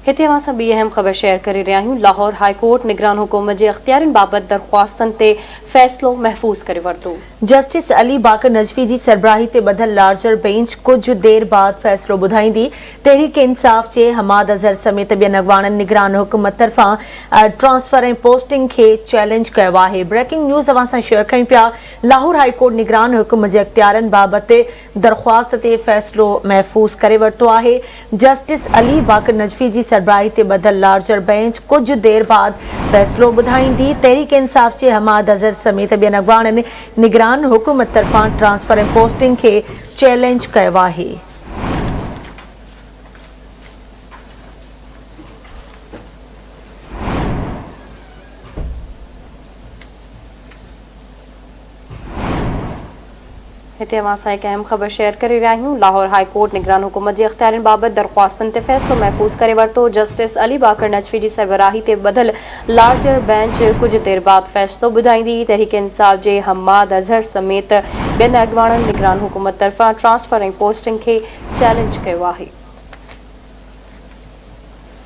हिते असां ॿी अहम ख़बर शेयर करे रहिया आहियूं। लाहौर हाई कोर्ट निगरान हुकूमत जे अख़्तियारनि बाबति दरख़्वास्तनि ते फ़ैसिलो महफ़ूज़ करे वरितो। जस्टिस अली बाकर नजफी जी सरबराही ते ॿधल लार्जर बेंच कुझु देर बाद फ़ैसिलो ॿुधाईंदी। तहरीक इंसाफ़ जे हमाद अज़हर समेत ॿियनि अॻवाननि निगरान हुकूमत तरफ़ां ट्रांसफर ऐं पोस्टिंग खे चैलेंज कयो आहे। ब्रेकिंग न्यूज़ अवां सां शेयर कयूं पिया। लाहौर हाई कोर्ट निगरान हुकूमत जे अख़्तियारनि बाबति दरख़्वास्त ते फ़ैसिलो महफ़ूज़ करे वरितो आहे। जस्टिस अली बाकर नजफी जी सरबराही ते ॿधल लार्जर बेंच कुझु देर बाद फ़ैसिलो ॿुधाईंदी। तहरीक इंसाफ़ जे हमाद अज़हर समेत ॿियनि अॻवाननि निगरान हुकूमत तरफ़ां ट्रांसफर ऐं पोस्टिंग खे चैलेंज कयो आहे। हिते असां हिकु अहम ख़बर शेयर करे रहिया आहियूं। लाहौर हाई कोर्ट निगरान हुकूमत जे अख़्तियारनि बाबति दरख़्वास्तनि ते फ़ैसिलो महफ़ूज़ करे वरितो। जस्टिस अली बाकर नजफी जी सरबराही ते ॿधल लार्जर बेंच कुझु देर बाद फ़ैसिलो ॿुधाईंदी। तहरीक इंसाफ़ जे हमाद अज़हर समेत ॿियनि अॻवाननि निगरान हुकूमत तरफ़ां ट्रांसफर ऐं पोस्टिंग खे चैलेंज कयो आहे।